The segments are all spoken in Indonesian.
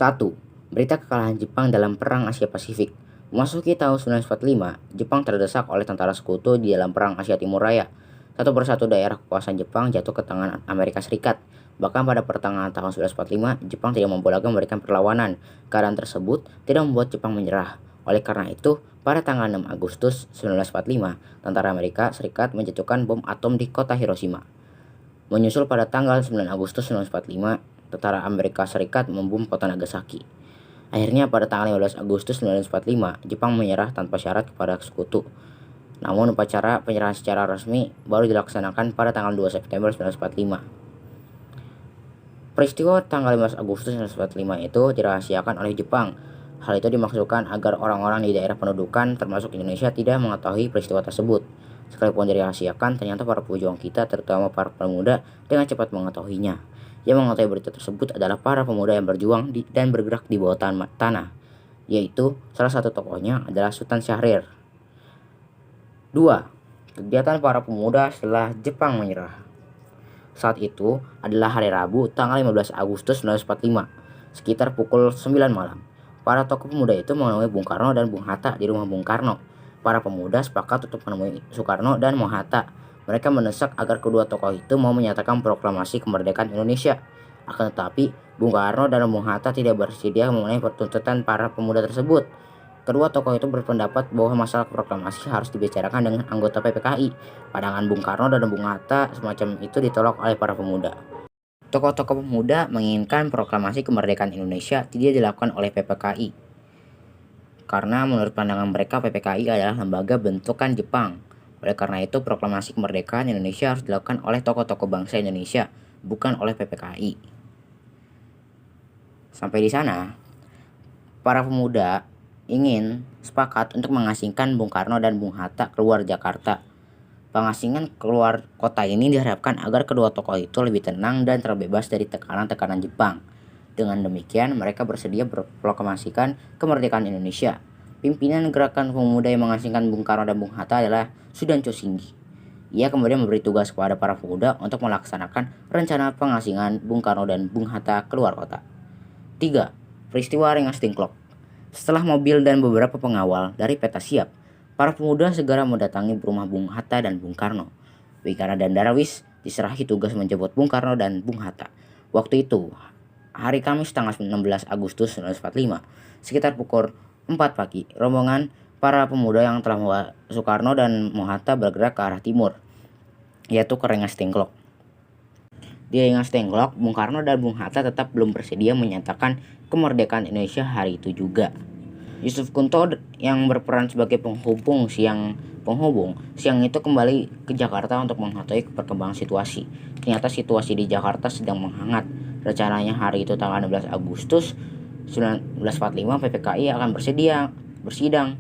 1. Berita kekalahan Jepang dalam Perang Asia Pasifik. Memasuki tahun 1945, Jepang terdesak oleh tentara sekutu di dalam Perang Asia Timur Raya. Satu persatu daerah kekuasaan Jepang jatuh ke tangan Amerika Serikat. Bahkan pada pertengahan tahun 1945, Jepang tidak mampu lagi memberikan perlawanan. Keadaan tersebut tidak membuat Jepang menyerah. Oleh karena itu, pada tanggal 6 Agustus 1945, tentara Amerika Serikat menjatuhkan bom atom di kota Hiroshima. Menyusul pada tanggal 9 Agustus 1945, tentara Amerika Serikat membom kota Nagasaki. Akhirnya pada tanggal 15 Agustus 1945, Jepang menyerah tanpa syarat kepada sekutu. Namun upacara penyerahan secara resmi baru dilaksanakan pada tanggal 2 September 1945. Peristiwa tanggal 15 Agustus 1945 itu dirahasiakan oleh Jepang. Hal itu dimaksudkan agar orang-orang di daerah pendudukan termasuk Indonesia tidak mengetahui peristiwa tersebut. Sekalipun dirahasiakan, ternyata para pejuang kita, terutama para pemuda, dengan cepat mengetahuinya. Yang mengetahui berita tersebut adalah para pemuda yang berjuang dan bergerak di bawah tanah, yaitu salah satu tokohnya adalah Sultan Syahrir. 2. Kegiatan para pemuda setelah Jepang menyerah. Saat itu adalah hari Rabu tanggal 15 Agustus 1945, sekitar pukul 9 malam. Para tokoh pemuda itu menemui Bung Karno dan Bung Hatta di rumah Bung Karno. Para pemuda sepakat untuk menemui Soekarno dan Hatta. Mereka mendesak agar kedua tokoh itu mau menyatakan proklamasi kemerdekaan Indonesia. Akan tetapi, Bung Karno dan Bung Hatta tidak bersedia mengenai tuntutan para pemuda tersebut. Kedua tokoh itu berpendapat bahwa masalah proklamasi harus dibicarakan dengan anggota PPKI. Pandangan Bung Karno dan Bung Hatta semacam itu ditolak oleh para pemuda. Tokoh-tokoh pemuda menginginkan proklamasi kemerdekaan Indonesia tidak dilakukan oleh PPKI. Karena menurut pandangan mereka PPKI adalah lembaga bentukan Jepang. Oleh karena itu proklamasi kemerdekaan Indonesia harus dilakukan oleh tokoh-tokoh bangsa Indonesia, bukan oleh PPKI. Sampai di sana, para pemuda ingin sepakat untuk mengasingkan Bung Karno dan Bung Hatta keluar Jakarta. Pengasingan keluar kota ini diharapkan agar kedua tokoh itu lebih tenang dan terbebas dari tekanan-tekanan Jepang. Dengan demikian, mereka bersedia berproklamasikan kemerdekaan Indonesia. Pimpinan gerakan pemuda yang mengasingkan Bung Karno dan Bung Hatta adalah Sudancho Singgi. Ia kemudian memberi tugas kepada para pemuda untuk melaksanakan rencana pengasingan Bung Karno dan Bung Hatta keluar kota. 3. Peristiwa Rengas Dengklok. Setelah mobil dan beberapa pengawal dari peta siap, para pemuda segera mendatangi rumah Bung Hatta dan Bung Karno. Wigara dan Darwis diserahi tugas menjemput Bung Karno dan Bung Hatta. Waktu itu, hari Kamis tanggal 16 Agustus 1945, sekitar pukul 4 pagi, rombongan para pemuda yang telah membawa Soekarno dan Hatta bergerak ke arah timur, yaitu ke Rengas Dengklok. Di Rengas Dengklok, Bung Karno dan Bung Hatta tetap belum bersedia menyatakan kemerdekaan Indonesia hari itu juga. Yusuf Kunto yang berperan sebagai penghubung siang itu kembali ke Jakarta untuk mengetahui perkembangan situasi. Ternyata situasi di Jakarta sedang menghangat. Rencananya hari itu tanggal 16 Agustus 1945 PPKI akan bersidang.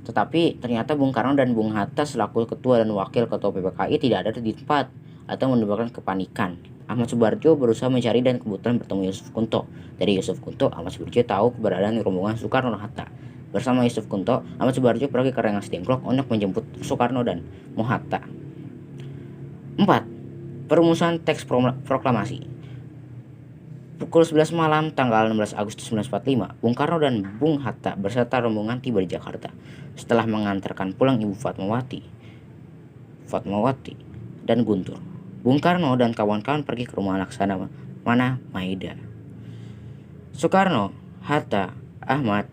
Tetapi ternyata Bung Karno dan Bung Hatta selaku ketua dan wakil ketua PPKI tidak ada di tempat atau menimbulkan kepanikan. Ahmad Subarjo berusaha mencari dan kebetulan bertemu Yusuf Kunto. Dari Yusuf Kunto, Ahmad Subarjo tahu keberadaan rombongan Soekarno dan Hatta. Bersama Yusuf Kunto, Ahmad Subarjo pergi ke Rengas Dengklok untuk menjemput Soekarno dan Hatta. 4. Perumusan teks proklamasi. Pukul 11 malam tanggal 16 Agustus 1945, Bung Karno dan Bung Hatta beserta rombongan tiba di Jakarta. Setelah mengantarkan pulang Ibu Fatmawati dan Guntur, Bung Karno dan kawan-kawan pergi ke rumah Laksamana Maeda. Soekarno, Hatta, Ahmad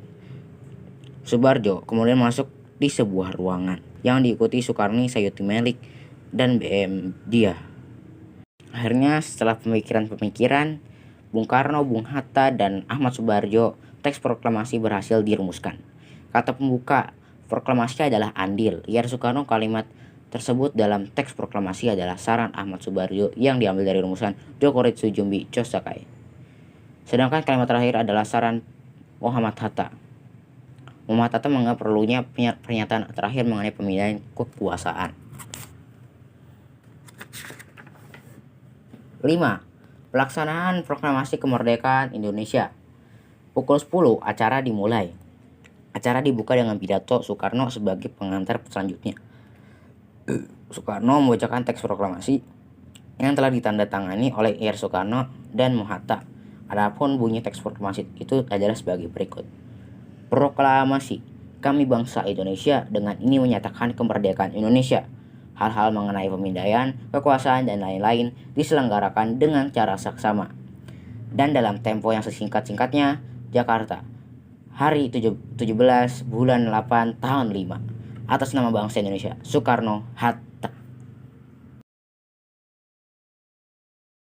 Subarjo kemudian masuk di sebuah ruangan yang diikuti Soekarni, Sayuti Melik, dan BM Dia. Akhirnya setelah pemikiran Bung Karno, Bung Hatta, dan Ahmad Subarjo, teks proklamasi berhasil dirumuskan. Kata pembuka proklamasi adalah andil. Liar Soekarno, kalimat tersebut dalam teks proklamasi adalah saran Ahmad Subarjo yang diambil dari rumusan Jokoritsu Jumbi Chosakai. Sedangkan kalimat terakhir adalah saran Muhammad Hatta. Muhammad Hatta menganggap perlunya pernyataan terakhir mengenai pemindahan kekuasaan. 5. Pelaksanaan proklamasi kemerdekaan Indonesia. Pukul 10 acara dimulai. Acara dibuka dengan pidato Soekarno sebagai pengantar selanjutnya. Soekarno membacakan teks proklamasi yang telah ditandatangani oleh Ir Soekarno dan Hatta. Adapun bunyi teks proklamasi itu adalah sebagai berikut. Proklamasi. Kami bangsa Indonesia dengan ini menyatakan kemerdekaan Indonesia. Hal-hal mengenai pemindaian, kekuasaan, dan lain-lain diselenggarakan dengan cara saksama dan dalam tempo yang sesingkat-singkatnya. Jakarta, hari 17 bulan 8 tahun 5. Atas nama bangsa Indonesia, Soekarno, Hatta.